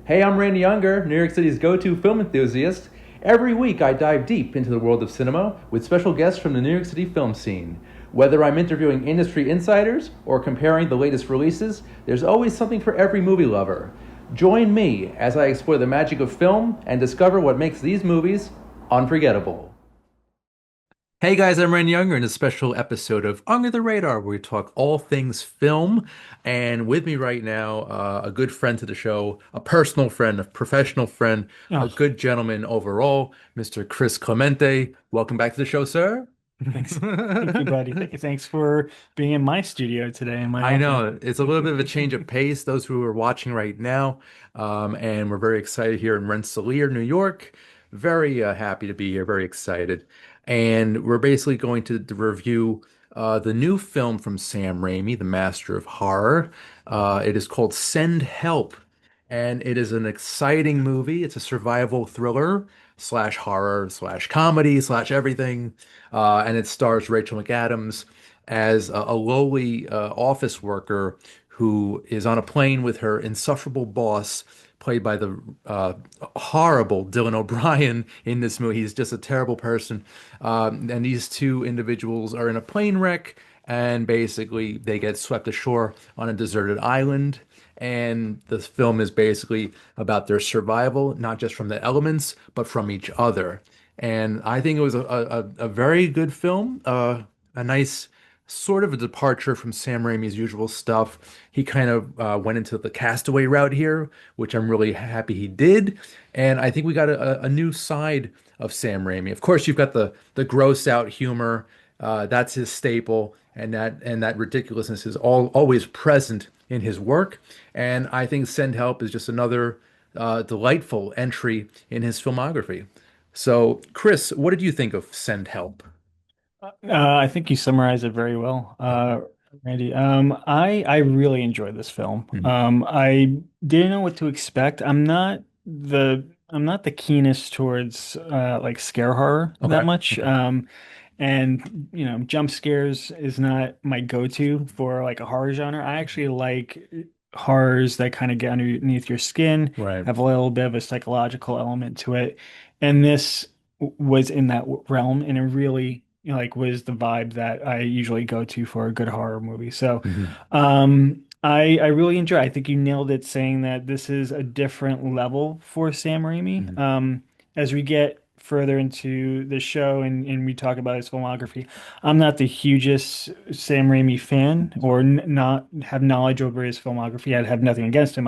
Hey, I'm Randy Younger, New York City's go-to film enthusiast. Every week I dive deep into the world of cinema with special guests from the New York City film scene. Whether I'm interviewing industry insiders or comparing the latest releases, there's always something for every movie lover. Join me as I explore the magic of film and discover what makes these movies unforgettable. Hey guys, I'm Ren Younger in a special episode of Under the Radar where we talk all things film. And with me right now, a good friend to the show, a personal friend, a professional friend, a Oh, good gentleman overall, Mr. Chris Clemente. Welcome back to the show, sir. thanks. Thank you, buddy. Thanks for being in my studio today in my I office. know it's a little bit of a change of pace, those who are watching right now. And we're very excited here in Rensselaer, New York. Very happy to be here, very excited. And we're basically going to review the new film from Sam Raimi, the master of horror. It is called Send Help, and it is an exciting movie. It's a survival thriller slash horror slash comedy slash everything. And it stars Rachel McAdams as a lowly office worker who is on a plane with her insufferable boss, played by the horrible Dylan O'Brien in this movie. He's just a terrible person. And these two individuals are in a plane wreck, and basically they get swept ashore on a deserted island. And the film is basically about their survival, not just from the elements, but from each other. And I think it was a very good film, a nice sort of a departure from Sam Raimi's usual stuff. He kind of went into the Castaway route here, which I'm really happy he did. And I think we got a new side of Sam Raimi. Of course, you've got the gross out humor. That's his staple, and that ridiculousness is always present in his work. And I think Send Help is just another delightful entry in his filmography. So, Chris, what did you think of Send Help? I think you summarized it very well, Randy. I really enjoyed this film. Mhm. I didn't know what to expect. I'm not the keenest towards like scare horror that Okay. much. Okay. And jump scares is not my go-to for like a horror genre. I actually like horrors that kind of get underneath your skin, Right. have a little bit of a psychological element to it. And this was in that realm, and it really, like was the vibe that I usually go to for a good horror movie. So, Mhm. I really enjoy. I think you nailed it saying that this is a different level for Sam Raimi. Mhm. As we get further into the show and we talk about his filmography, I'm not the hugest Sam Raimi fan or not have knowledge over his filmography. I have nothing against him.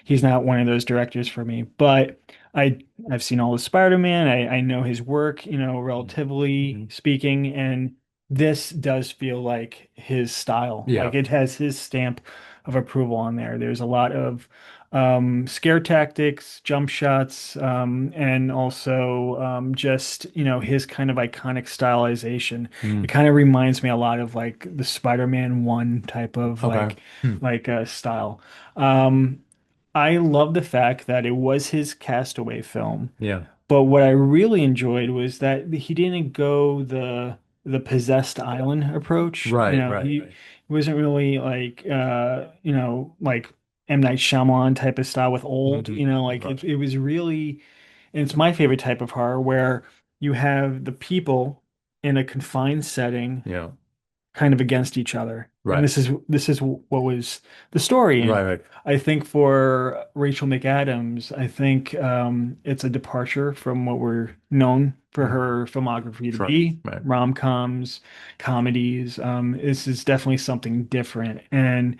He's not one of those directors for me. But I I've seen all the Spider-Man. I know his work, relatively Mhm. speaking, and this does feel like his style. Yeah. Like it has his stamp of approval on there. There's a lot of scare tactics, jump shots, and also just, his kind of iconic stylization. It Mm. kind of reminds me a lot of like the Spider-Man 1 type of Okay. Hmm. style. Um, I love the fact that it was his Castaway film, Yeah. but what I really enjoyed was that he didn't go the possessed island approach. Right. Right. He wasn't really like like M. Night Shyamalan type of style with old, Mhm. like Right. it was really, and it's my favorite type of horror where you have the people in a confined setting Yeah. kind of against each other. And Right. this is what was the story. Right. And Right. I think for Rachel McAdams, I think it's a departure from what we're known for Mm. her filmography to Sure. be, Right. rom-coms, comedies. This is definitely something different. And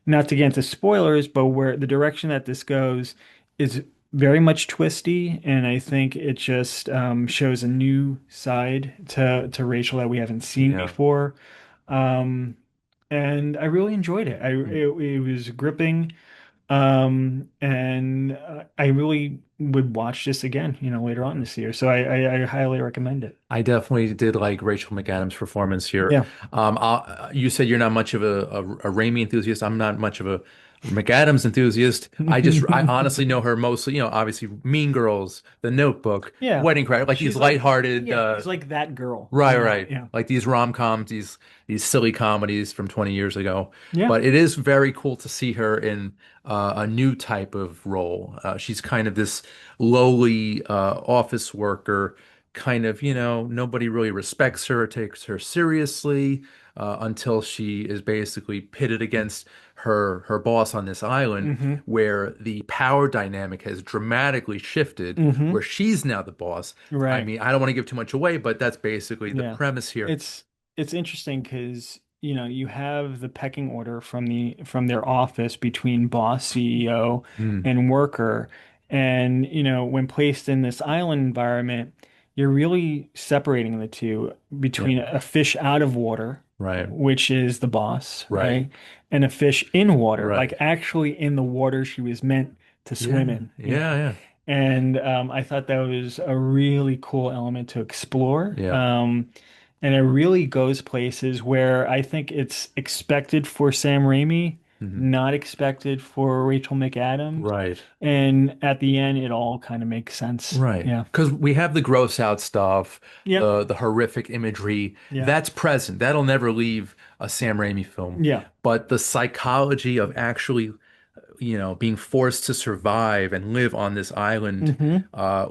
not to get into spoilers, but where the direction that this goes is very much twisty, and I think it just shows a new side to Rachel that we haven't seen Yeah. before. Um, and I really enjoyed it. Mm. It was gripping, and I really would watch this again, later on this year. So I highly recommend it. I definitely did like Rachel McAdams' performance here. Yeah. You said you're not much of a Raimi enthusiast. I'm not much of a McAdams enthusiast. I honestly know her mostly, obviously Mean Girls, The Notebook, Yeah. Wedding Crash, like these She's like, lighthearted, yeah, she's like that girl, right, right, Yeah. like these rom-coms, these silly comedies from 20 years ago. Yeah. But it is very cool to see her in a new type of role. She's kind of this lowly office worker, kind of, nobody really respects her or takes her seriously until she is basically pitted against her boss on this island, hmm where the power dynamic has dramatically shifted, where hmm she's now the boss. I Right. mean, I don't want to give too much away, but that's basically the Yeah. premise here. It's it's interesting because, you have the pecking order from their office between boss, CEO, Mm, and worker. And, when placed in this island environment, you're really separating the two yeah, between a fish out of water, right, which is the boss, right, right? And a fish in water, like right. actually in the water she was meant to swim Yeah, in. yeah, yeah, And I thought that was a really cool element to explore. yeah. And it really goes places where I think it's expected for Sam Raimi, Mhm. not expected for Rachel McAdams. Right. And at the end, it all kind of makes sense. Right. Yeah. Because we have the gross out stuff, Yep. the horrific imagery, Yeah. that's present. That'll never leave a Sam Raimi film. Yeah. But the psychology of actually, being forced to survive and live on this island hmm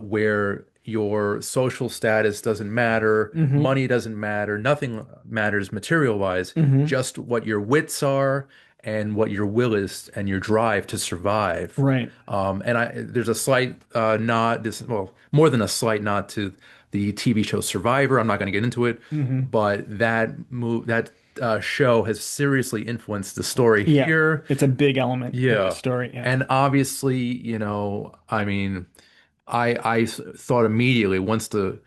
where your social status doesn't matter, hmm money doesn't matter, nothing matters material-wise, hmm just what your wits are and what your will is and your drive to survive. Right. And there's a slight nod, well, more than a slight nod to the TV show Survivor. I'm not going to get into it, hmm but that show has seriously influenced the story Yeah. here. It's a big element of the Yeah. story. Yeah. And obviously, I mean, I thought immediately once the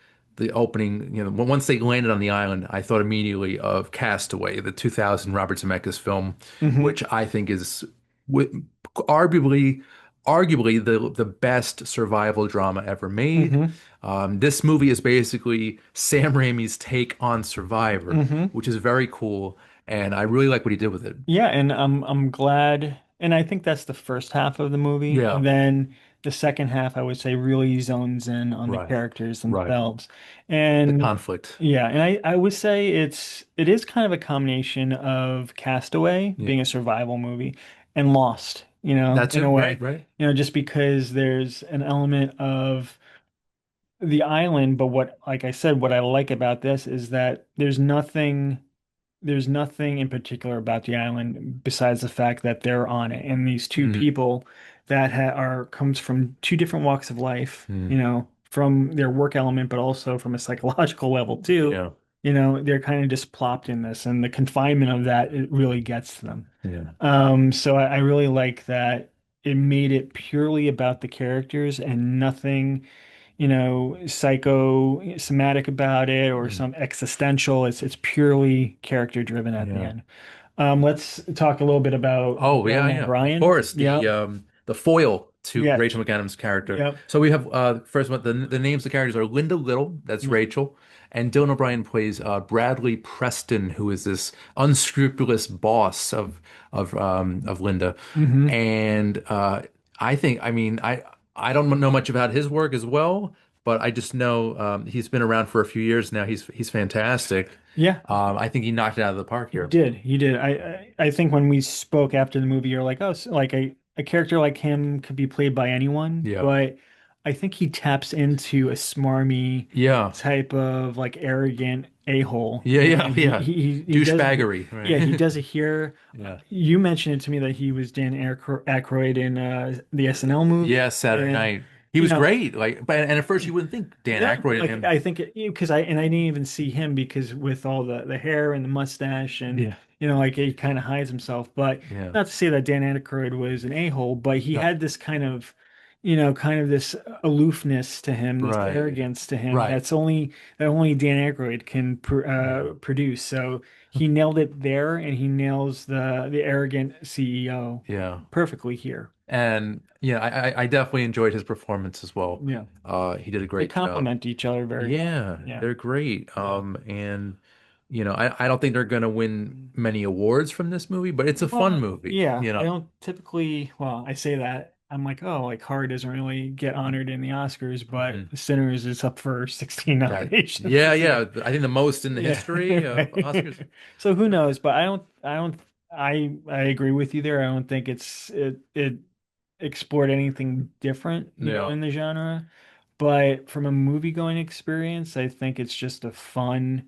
opening, once they landed on the island, I thought immediately of Castaway, the 2000 Robert Zemeckis film, hmm which I think is wi- arguably arguably the best survival drama ever made. hmm This movie is basically Sam Raimi's take on Survivor, hmm which is very cool, and I really like what he did with it. Yeah, and I'm glad, and I think that's the first half of the movie. Yeah, Then the second half, I would say, really zones in on the right, characters right. themselves. The And conflict. yeah, and I would say it is kind of a combination of Castaway Yeah. being a survival movie and Lost, That in too, a right, way. right. Just because there's an element of the island, but like I said, what I like about this is that there's nothing in particular about the island besides the fact that they're on it. And these two Mm, people that comes from two different walks of life, mm, from their work element, but also from a psychological level too. yeah, They're kind of just plopped in this, and the confinement of that, it really gets to them. yeah. So I really like that it made it purely about the characters and nothing psychosomatic about it or Mm, some existential. It's purely character driven at the yeah. end. Let's talk a little bit about Oh, yeah, Dylan yeah. Of O'Brien. course, Yep. the foil to Yes. Rachel McAdams' character. Yep. So we have first one, the names of the characters are Linda Little, that's Yep. Rachel, and Dylan O'Brien plays Bradley Preston, who is this unscrupulous boss of Linda. hmm And I mean, I don't know much about his work as well, but I just know he's been around for a few years now. He's fantastic. Yeah. I think he knocked it out of the park He here. did. He did. I think when we spoke after the movie, you're like, oh, so like a character like him could be played by anyone, Yeah. but I think he taps into a smarmy Yeah. type of like arrogant a-hole, Yeah, yeah, and yeah. he does. Douchebaggery, Yeah, he right? does it here. Yeah. You mentioned it to me that he was Dan Aykroyd in the SNL movie, Yeah, Saturday and night. He you was know. great. Like, but and at first you wouldn't think Dan Yeah, Aykroyd and like him. I think because I didn't even see him because with all the hair and the mustache and Yeah. like he kind of hides himself. But Yeah. not to say that Dan Aykroyd was an a-hole, but he No. had this kind of this aloofness to him, this Right. arrogance to him Right. that only Dan Aykroyd can Yeah. produce. So he nailed it there, and he nails the arrogant CEO Yeah. perfectly here. And yeah, I definitely enjoyed his performance as well. Yeah, He did a they great job. complement each other very well. Yeah, Yeah. they're great. Yeah. I don't think they're going to win many awards from this movie, but it's a fun Well, movie, yeah, I don't typically, well, I say that. I'm like, oh, like horror doesn't really get honored in the Oscars, but Mhm. Sinners is up for 16 That, nominations yeah, this year. yeah. I think the most in the Yeah. history of Oscars. So who knows? But I agree with you there. I don't think it explored anything different, Yeah. in the genre. But from a movie going experience, I think it's just a fun,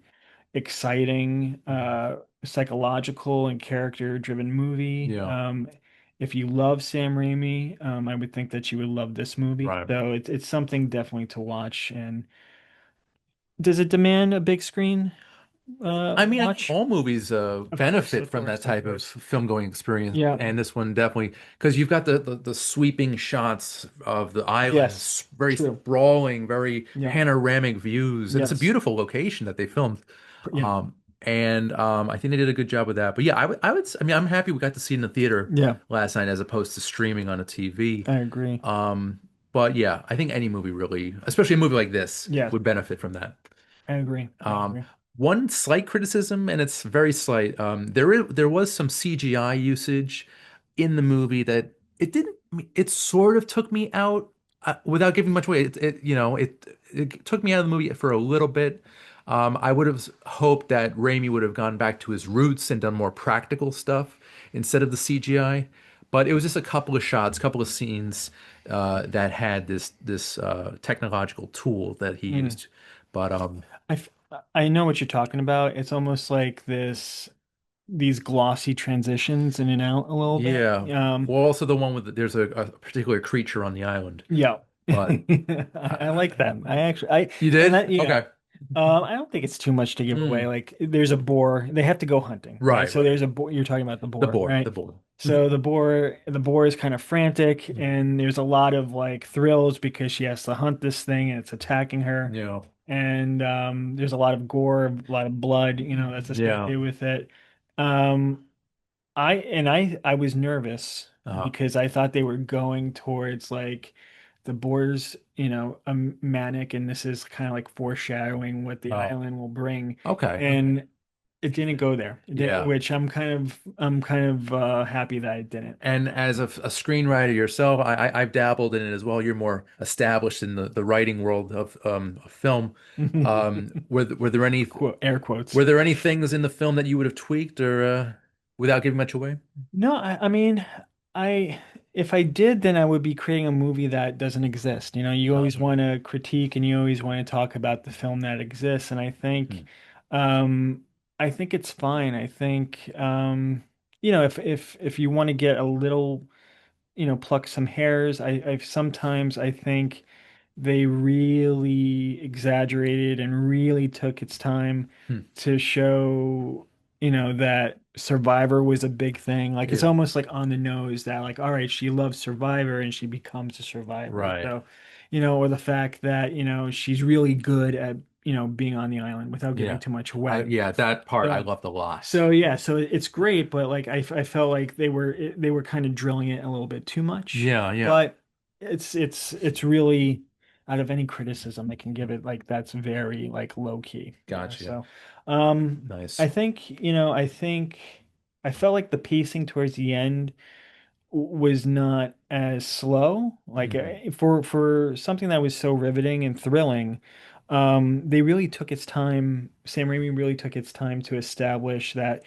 exciting, Mhm. psychological and character-driven movie. Yeah. If you love Sam Raimi, I would think that you would love this movie. Right. So it's something definitely to watch. And does it demand a big screen I mean, I think watch? all movies benefit Of from course, that of type of course. film going experience, Yeah. and this one definitely because you've got the sweeping shots of the Yes. islands, very True. sprawling, very Yeah. panoramic views, and it's a Yes. beautiful location that they filmed. Yeah. And I think they did a good job with that. But yeah, I mean, I'm happy we got to see it in the theater Yeah. last night as opposed to streaming on a TV. I agree. Um, but yeah, I think any movie really, especially a movie like this, Yeah. would benefit from that. I agree. I Um, agree. One slight criticism, and it's very slight. There was some CGI usage in the movie that it sort of took me out without giving much away. It took me out of the movie for a little bit. I would have hoped that Raimi would have gone back to his roots and done more practical stuff instead of the CGI. But it was just a couple of shots, couple of scenes that had this technological tool that he Mm. used. But I f- I know what you're talking about. It's almost like these glossy transitions in and out a little yeah. bit. Well, also the one with there's a particular creature on the island, Yeah. but I like them. I actually I you and did? that yeah. Okay. I don't think it's too much to give away. Mm. Like there's a boar. They have to go hunting, right? Right, So right. there's a boar. You're talking about the The boar, board, the right? board. So the boar is kind of frantic, Mm. and there's a lot of like thrills because she has to hunt this thing and it's attacking her. Yeah. And there's a lot of gore, a lot of blood, that's Yeah. associated with it. Um, I was nervous Uh, because I thought they were going towards like the boars, a manic, and this is kind of like foreshadowing what the oh, island will bring, okay. Okay. and it didn't go there. It didn't, Yeah. which I'm kind of happy that it didn't. And as a screenwriter yourself, I've dabbled in it as well. You're more established in the writing world of film. Were there any Air quotes. things in the film that you would have tweaked or without giving much away? No, I mean, I if I did, then I would be creating a movie that doesn't exist. You always Um, want to critique and you always want to talk about the film that exists, and hmm, um, I think it's fine. I think, if you want to get a little, pluck some hairs, I think they really exaggerated and really took its time hmm, to show, that Survivor was a big thing. Like it's yeah. almost like on the nose that like, all right, she loves Survivor and she becomes a survivor. Right. So, or the fact that, she's really good at, being on the island without giving Yeah. too much away. Yeah, that part I So, loved a lot. so yeah, so it's great, but like I felt like they were kind of drilling it a little bit too much. Yeah, yeah. But it's really out of any criticism I can give it, like that's very like low key. Gotcha. So I Nice. think, I felt like the pacing towards the end was not as slow. Like Hmm. for something that was so riveting and thrilling, they really took its time. Sam Raimi really took its time to establish that,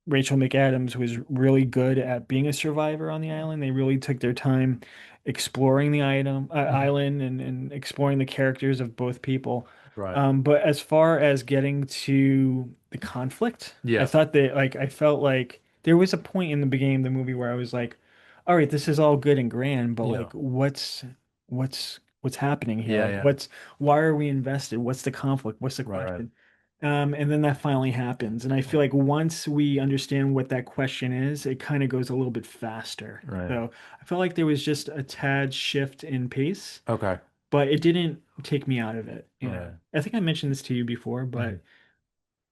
Rachel McAdams was really good at being a survivor on the island. They really took their time exploring the Mhm. island and exploring the characters of both people. Right. But as far as getting to the conflict, Yeah. I felt like there was a point in the beginning of the movie where I was like, all right, this is all good and grand, but Yeah. like what's happening here? Yeah, Like yeah. why are we invested? What's the conflict? What's the Right, right. question? And then that finally happens. And I feel like once we understand what that question is, it kind of goes a little bit faster. Right. So I felt like there was just a tad shift in pace, Okay. but it didn't take me out of it. Right. I think I mentioned this to you before, Mhm. but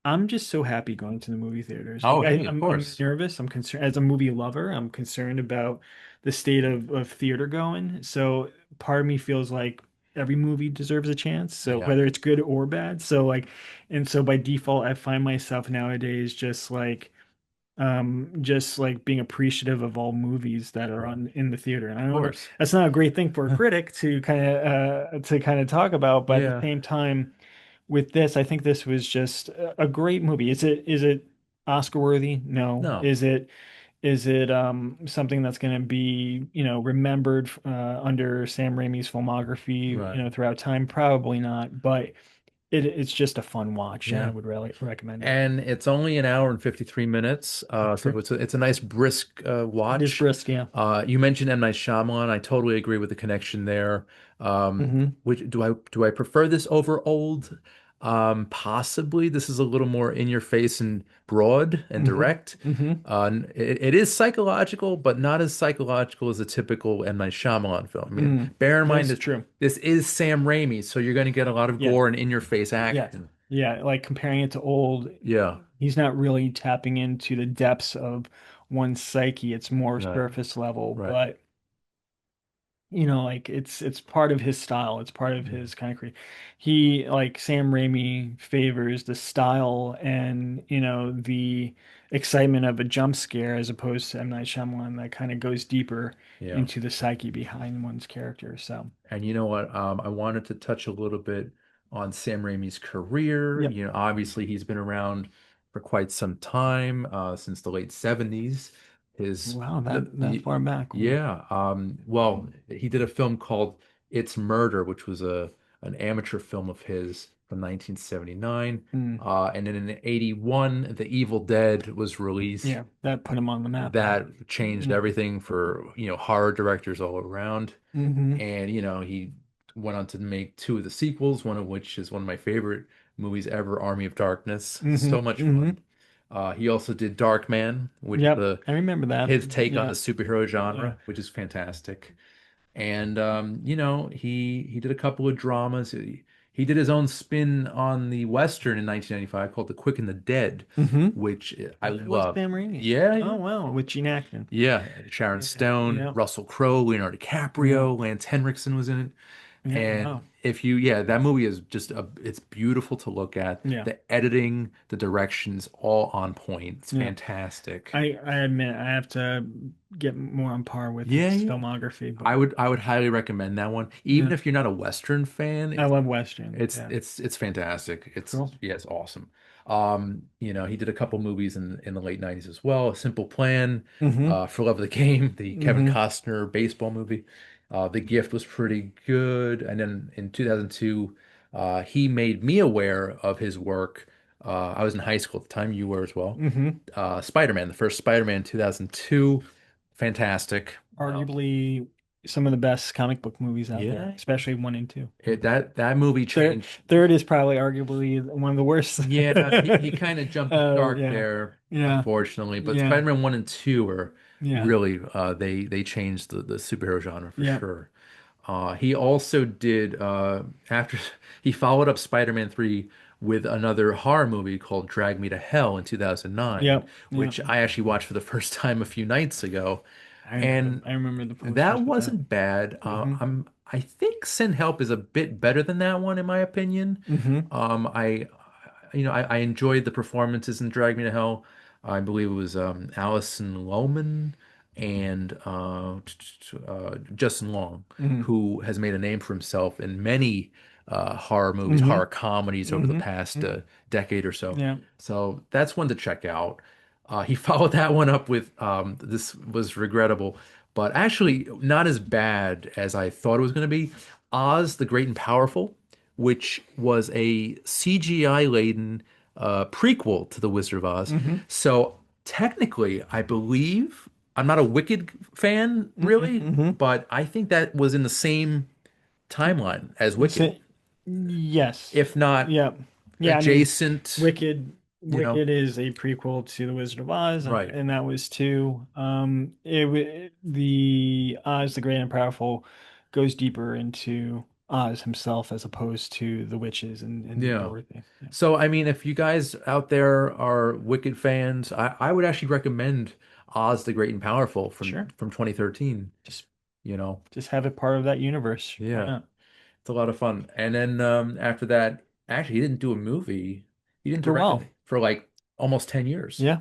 I'm just so happy going to the movie theaters. Like Oh, hey, of I'm course. nervous. I'm concerned as a movie lover. I'm concerned about the state of theater going. So part of me feels like every movie deserves a chance. So Yeah, whether it's good or bad. So like, and so by default, I find myself nowadays just like being appreciative of all movies that are right. on in the theater. And I Of know course. that's not a great thing for a critic to kind of talk about, but at the Yeah. same time, with this, I think this was just a great movie. Is it Oscar worthy? No. No. Is it something that's going to be, remembered under Sam Raimi's filmography, Right. throughout time? Probably not, but it's just a fun watch, and I Yeah. would really recommend it. And it's only an hour and 53 minutes. So True. it's a nice brisk It is watch. brisk, yeah. You mentioned M. Night Shyamalan. I totally agree with the connection there. Hmm. Which do I prefer this over old? Possibly. This is a little more in your face and broad and Hmm. direct. Hmm. It is psychological, but not as psychological as a typical M. Night Shyamalan film. I mean, Mm. bear in mind That's that true. this is Sam Raimi, so you're going to get a lot of Yeah. gore and in your face Yeah. action. Yeah. Like comparing it to old, Yeah. he's not really tapping into the depths of one's psyche. It's more Right. surface level, Right. but like it's part of his style. It's part of Yeah. his kind of he like Sam Raimi favors the style and the excitement of a jump scare as opposed to M. Night Shyamalan that kind of goes deeper Yeah. into the psyche behind one's character. So, And you know what? I wanted to touch a little bit on Sam Raimi's career. yep. You know, obviously he's been around for quite some time, since the late 70s. His Wow, the, that far back. Wow. yeah, well, he did a film called It's Murder, which was a an amateur film of his from 1979. Mm. And then in 81, The Evil Dead was released. Yeah, that put him on the map. Yeah. That changed Mm. everything for, horror directors all around. Hmm. And, he went on to make two of the sequels, one of which is one of my favorite movies ever, Army of Darkness. Hmm. So much Hmm. fun. He also did Dark Man, which Yep, I remember that. his take on the Yeah. superhero Yeah. genre, which is fantastic. And he did a couple of dramas. He did his own spin on the Western in 1995 called The Quick and the Dead, Hmm. which I That was love. Sam Raimi. Yeah, Oh yeah. wow, with Gene Hackman. Yeah, Sharon Yeah. Stone, Yeah. Russell Crowe, Leonardo Yeah. DiCaprio, Lance Henriksen was in it. Yeah. And Wow. yeah, that movie is it's beautiful to look at. Yeah. The editing, the directions, all on point. It's Yeah. fantastic. I admit I have to get more on par with his Yeah, yeah. filmography, I but would I would highly recommend that one. Even yeah, if you're not a Western fan, I it's love Westerns. it's Yeah. it's it's fantastic. Cool. It's awesome. He did a couple movies in the late 90s as well. A Simple Plan, Hmm. For Love of the Game, the Kevin Hmm. Costner baseball movie. The Gift was pretty good. And then in 2002, he made me aware of his work. I was in high school at the time, you were as well. Hmm. Spider-Man, the first Spider-Man 2002, fantastic. Arguably some of the best comic book movies out there, Yeah, especially one and two. that movie Third, changed. third is probably arguably one of the worst. Yeah, he kind of jumped the shark Yeah, there, yeah, unfortunately. But yeah, Spider-Man 1 and 2 are yeah, really they changed the superhero genre for yeah. sure. He also did after he followed up Spider-Man 3 with another horror movie called Drag Me to Hell in 2009, Yep, yep. which I actually watched for the first time a few nights ago. I remember. And I remember the that posters for that. wasn't bad. Hmm. I think Send Help is a bit better than that one in my opinion. Hmm. I I enjoyed the performances in Drag Me to Hell. I believe it was Allison Lohman and Justin Long, Hmm. who has made a name for himself in many horror movies, Hmm. horror comedies over the Hmm. past Hmm. decade or so. Yeah. So that's one to check out. He followed that one up with this was regrettable, but actually not as bad as I thought it was going to be. Oz the Great and Powerful, which was a CGI laden prequel to The Wizard of Oz. Hmm. So technically, I believe I'm not a Wicked fan Hmm. really, Hmm. but I think that was in the same timeline as Wicked, So, yes. if not Yeah. Yeah. I mean, adjacent, Wicked. you know. Wicked is a prequel to The Wizard of Oz, and, Right. and that was too. The Oz the Great and Powerful goes deeper into Oz himself as opposed to the witches and Yeah. Dorothy. Yeah. So, I mean, if you guys out there are Wicked fans, I would actually recommend Oz the Great and Powerful from Sure. 2013, Just you know. just have it part of that universe. Why Yeah. not? It's a lot of fun. And then after that, actually, he didn't do a movie. He didn't For a direct while. it for like almost 10 years Yeah.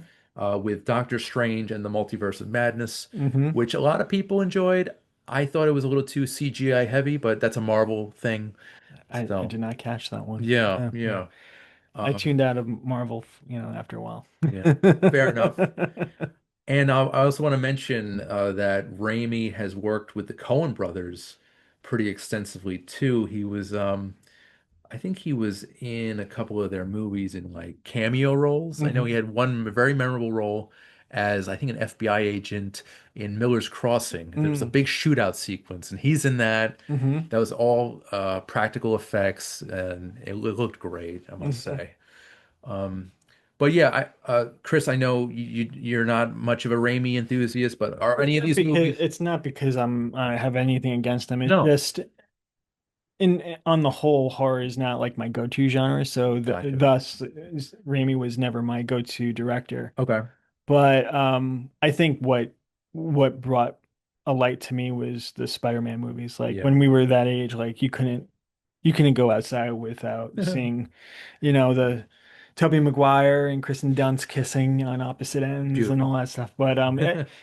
with Doctor Strange and the Multiverse of Madness, Hmm. which a lot of people enjoyed. I thought it was a little too CGI heavy, but that's a Marvel thing. I So, did not catch that one. yeah, Yeah. yeah. I Um, tuned out of Marvel, after a while. yeah, fair enough. And I also want to mention that Raimi has worked with the Coen brothers pretty extensively too. I think he was in a couple of their movies in like cameo roles. I know he Hmm. had one very memorable role as I think an FBI agent in Miller's Crossing. There was a Mm. big shootout sequence, and he's in that. Hmm. That was all practical effects, and it looked great, I must Hmm. say. Um, but yeah, Chris, I know you're not much of a Raimi enthusiast, but are any of these Because movies? it's not because I have anything against them. It's No. just in on the whole, horror is not like my go-to genre. So Gotcha. thus, Raimi was never my go-to director. Okay. But I think what brought a light to me was the Spider-Man movies. Like Yeah. when we were that age, like you couldn't go outside without seeing, the Tobey Maguire and Kristen Dunst kissing on opposite ends and all Beautiful. that stuff.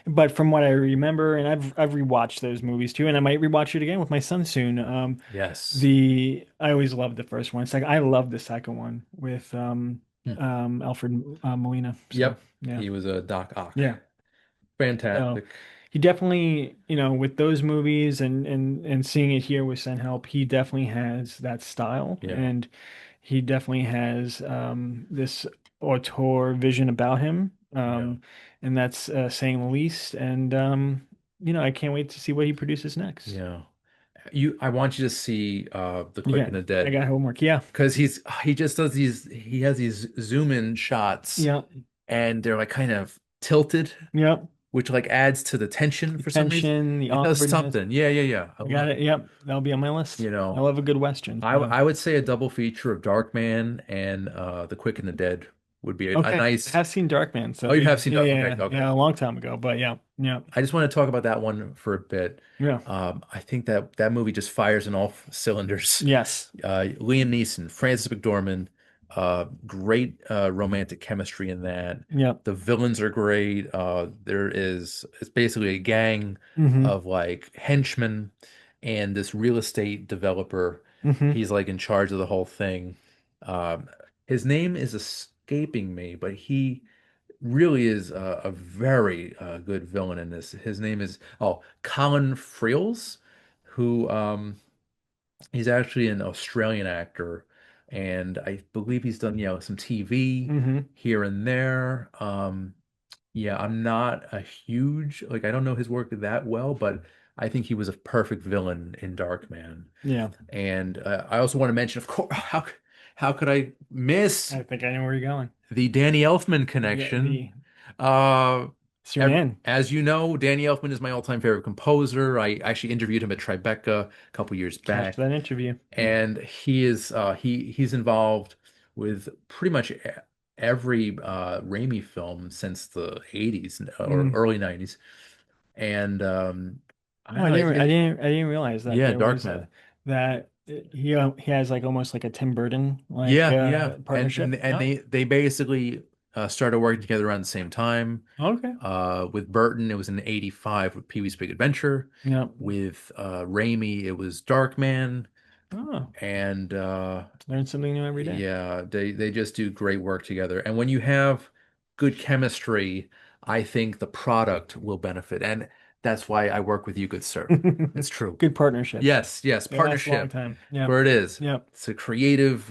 But from what I remember, and I've rewatched those movies too, and I might rewatch it again with my son soon. Yes. The I always loved the first one. It's like I love the second one with Hmm. Alfred Molina. So Yep. yeah, He was a Doc Ock. yeah. So Fantastic. he definitely, with those movies and seeing it here with Sen Help, he definitely has that style, Yeah. and he definitely has this auteur vision about him, Yeah. and that's saying the least. And I can't wait to see what he produces next. Yeah. I want you to see The Quick Yeah, and the I Dead got homework. Yeah, because he just does he has these zoom in shots yeah, and they're like kind of tilted, yeah. which like adds to the tension The for some reason. tension, the It does awkwardness. something. Yeah, yeah, yeah. I I got love it. it. Yep, that'll be on my list. You I know, love a good Western. Yeah. I would say a double feature of Dark Man and The Quick and the Dead would be a Okay, I nice. have seen Darkman, so Oh, you yeah, have seen yeah, Dark. yeah, Okay, yeah, okay. yeah, a long time ago, but yeah, yeah, I just want to talk about that one for a bit. yeah, I think that that movie just fires in all cylinders. yes, Liam Neeson, Francis McDormand, great romantic chemistry in that. yeah, The villains are great. It's basically a gang mm-hmm, of like henchmen and this real estate developer. mm-hmm, He's like in charge of the whole thing. Um, his name is escaping me, but he really is a very good villain in this. His name is Colin Friels, who he's actually an Australian actor, and I believe he's done some TV mm-hmm, here and there. Yeah, I'm not a huge like I don't know his work that well, but I think he was a perfect villain in Darkman. yeah. And I also want to mention, of course, how could I miss I think I know where you're going. the Danny Elfman Yeah, connection? the Uh, it's your man. as you know, Danny Elfman is my all-time favorite composer. I actually interviewed him at Tribeca a couple years Catch back, that interview. and he's involved with pretty much every Raimi film since the 80s or Mm. early 90s. And I Oh, don't know, I didn't realize that yeah, there was Darkman. that he has like almost like a Tim Burton like Yeah, yeah. And partnership. and Oh, they basically started working together around the same time. okay. With Burton, it was in '85 with Pee-wee's Big Adventure. Yeah. With Raimi, it was Darkman. Oh, And learn something new every day. yeah, they just do great work together. And when you have good chemistry, I think the product will benefit. And that's why I work with you, good sir. It's true. Good partnerships. Yes, yes, They last a long partnership. time. That's Yep. where it is. Yep. It's a creative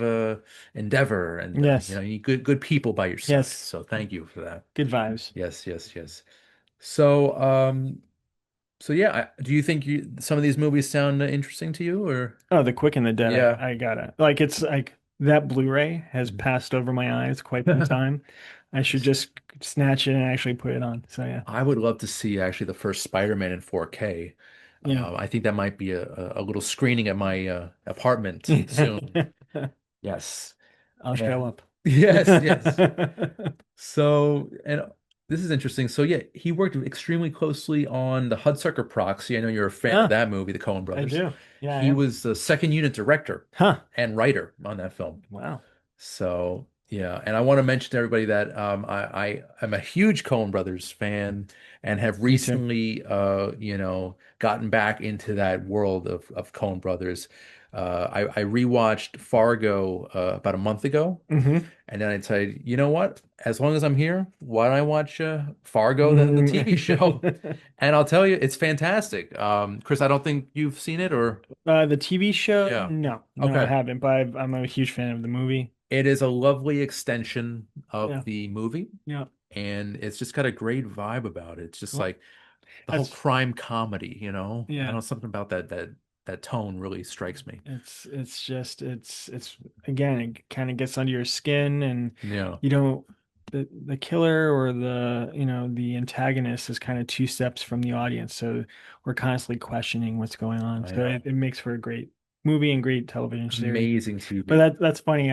endeavor, and Yes. you need good people by your side. Yes. So thank you for that. Good vibes. Yes, yes, yes. So so yeah, do you think some of these movies sound interesting to you, or Oh, The Quick and the Dead. yeah? I gotta like it's like that Blu-ray has Mhm. passed over my eyes quite some time. I should just snatch it and actually put it on. So yeah. I would love to see actually the first Spider-Man in 4K. Yeah. I think that might be a little screening at my apartment soon. Yes. I'll Yeah. show up. Yes, yes. So, and this is interesting. So yeah, he worked extremely closely on the Hudsucker Proxy. I know you're a fan of Ah, that movie, the Coen I brothers. do. Yeah, I He am. was the second unit director Huh. and writer on that film. Wow. So yeah, and I want to mention to everybody that I am a huge Coen Brothers fan and have Me too. recently gotten back into that world of Coen Brothers. I rewatched Fargo about a month ago, Hmm. and then I said, you know what? As long as I'm here, why don't I watch Fargo, the TV show? Mm. And I'll tell you, it's fantastic. Chris, I don't think you've seen it, or The TV show? yeah. No, no, I Okay. haven't, but I'm a huge fan of the movie. It is a lovely extension of Yeah, the movie, yeah. and it's just got a great vibe about it. It's just Cool. like the whole That's crime comedy, you know? I don't yeah. know, something about that tone really strikes me. It's just it's again it kind of gets under your skin and Yeah, you don't the killer or the antagonist is kind of two steps from the audience, so we're constantly questioning what's going on. I So know. it makes for a great movie and great television series. Amazing But TV. that's funny.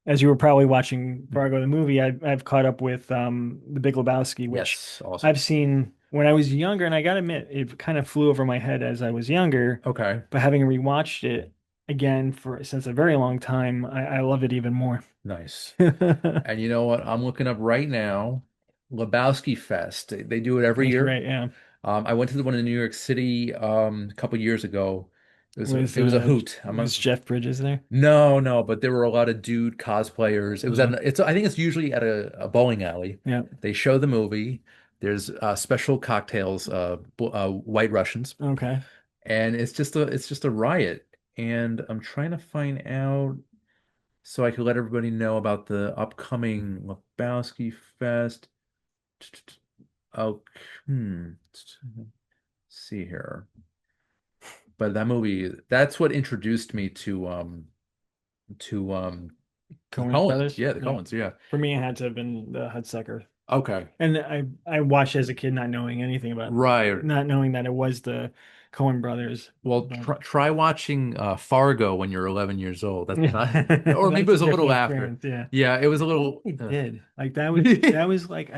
As you were probably watching Fargo the movie, I've caught up with The Big Lebowski, which Yes, awesome. I've seen when I was younger, and I gotta admit, it kind of flew over my head as I was younger. Okay, But having rewatched it again for since a very long time, I love it even more. nice. And you know what? I'm looking up right now, Lebowski Fest. They do it every That's year. right, yeah. I went to the one in New York City a couple years ago. Was It was a hoot. was Jeff Bridges there? No, no, but there were a lot of dude cosplayers. It was Uh, I think it's usually at a bowling alley. yeah. They show the movie. There's special cocktails, White Russians, Okay. and it's just a riot. And I'm trying to find out so I could let everybody know about the upcoming Lebowski Fest. Oh, let's see here. But that movie, that's what introduced me to the Coen Coens. Brothers. Yeah, the Yeah. Coens. Yeah. For me, it had to have been the Hudsucker. Okay. And I watched as a kid, not knowing anything about, Right. not knowing that it was the Coen brothers. Well, But try watching Fargo when you're 11 years old. That's yeah, not, or maybe it that's a was a little different after. experience. Yeah, Yeah, it was a little. it did. Like that was like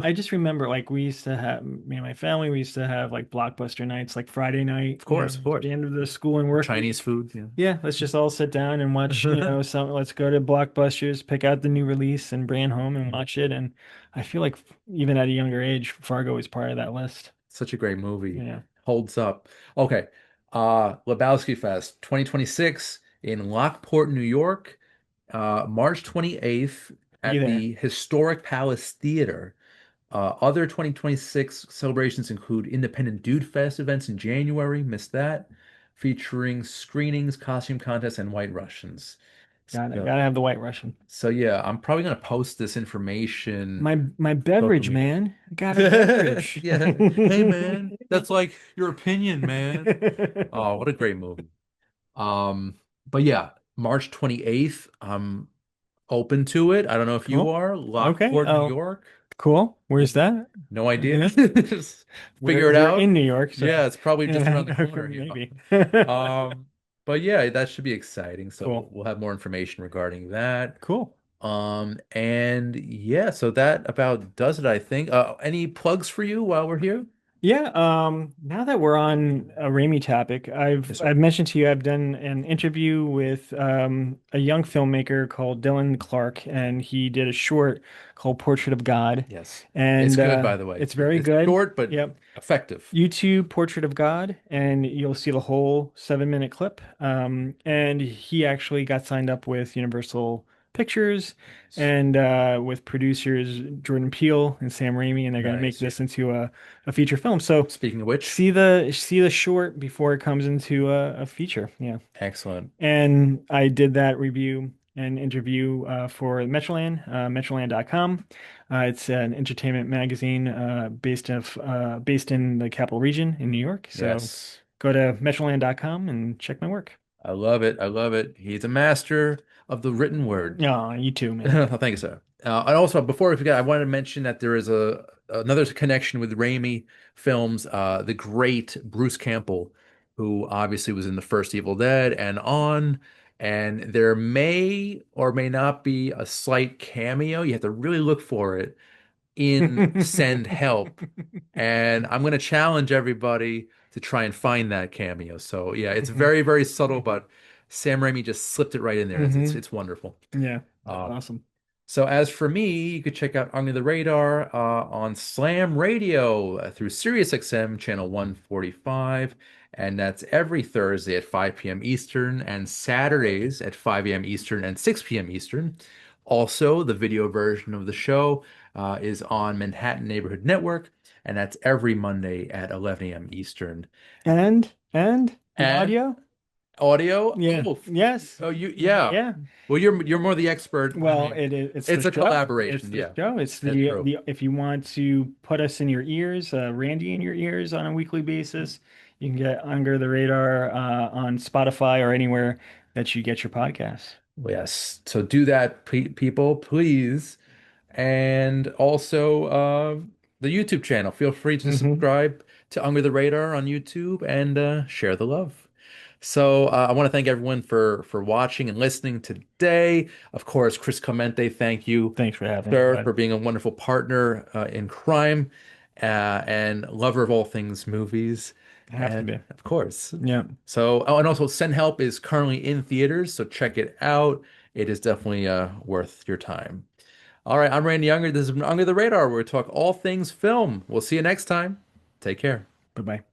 I just remember like we used to have me and my family. We used to have like blockbuster nights, like Friday night. Of course, of At course. the end of the school and work week. Chinese food. Yeah. Yeah, let's just all sit down and watch, some, let's go to Blockbusters, pick out the new release and bring it home and watch it. And I feel like even at a younger age, Fargo is part of that list. Such a great movie. Yeah. Holds up. Okay. Lebowski Fest 2026 in Lockport, New York, March 28th Be at there. the Historic Palace Theater. Other 2026 celebrations include Independent Dude Fest events in January, missed that, featuring screenings, costume contests, and White Russians. Got it. So, Gotta have the White Russian. so yeah, I'm probably gonna post this information My social beverage, media. man. I got a beverage. Yeah. Hey man, that's like your opinion, man. Oh, what a great movie. Um, but yeah, March 28th, I'm open to it. I don't know if you Cool. are. Okay. Lockport, New Oh, York. cool. Where's that? No idea. Yeah. Just figure it We're out. in New York, so Yeah, it's probably just yeah, around the corner, you maybe. know. But yeah, that should be exciting. So Cool. we'll have more information regarding that. Cool. And yeah, so that about does it, I think. Any plugs for you while we're here? Yeah, now that we're on a Raimi topic, Yes, sir. I've mentioned to you I've done an interview with a young filmmaker called Dylan Clark, and he did a short called Portrait of God, Yes. It's and good, by the way. it's very It's good. short but Yep. effective. YouTube Portrait of God, and you'll see the whole 7 minute clip. And he actually got signed up with Universal Pictures and with producers Jordan Peele and Sam Raimi, and they're going to make Nice. this into a feature film. So Speaking of which, see the short before it comes into a feature. Yeah. excellent. And I did that review and interview for Metroland.com. It's an entertainment magazine based in the capital region in New York. So Yes. go to Metroland.com and check my work. I love it. I love it. He's a master of the written word. Oh, you too, man. Thank you, sir. And also, before we forget, I wanted to mention that there is a another connection with Raimi films. The great Bruce Campbell, who obviously was in the first Evil Dead and on, and there may or may not be a slight cameo. You have to really look for it in Send Help. And I'm going to challenge everybody to try and find that cameo. So yeah, it's hmm very, very subtle, but Sam Raimi just slipped it right in there. hmm It's wonderful. Yeah, that's Um, awesome. so as for me, you could check out Under the Radar on Slam Radio through SiriusXM channel 145, and that's every Thursday at 5 p.m. Eastern and Saturdays at 5 a.m. Eastern and 6 p.m. Eastern. Also, the video version of the show is on Manhattan Neighborhood Network, and that's every Monday at 11 a.m. Eastern. And the And audio? audio, Yeah. Yes. yeah. Yeah. Well, you're more the expert. I Well, mean, it's the it's a show. It's collaboration. the Yeah, show. It's that's true. the if you want to put us in your ears, Randy in your ears on a weekly basis, you can get Under the Radar on Spotify or anywhere that you get your podcasts. Yes. So do that, people, please. And also the YouTube channel. Feel free to hmm subscribe to Under the Radar on YouTube and share the love. So I want to thank everyone for watching and listening today. Of course, Chris Clemente, thank you, Thanks for having me, sir, bud. for being a wonderful partner in crime and lover of all things movies. Have to And be. of course. Yeah. So, oh, and also Send Help is currently in theaters, so check it out. It is definitely worth your time. All right, I'm Randy Younger. This is Under the Radar, where we talk all things film. We'll see you next time. Take care. Bye bye.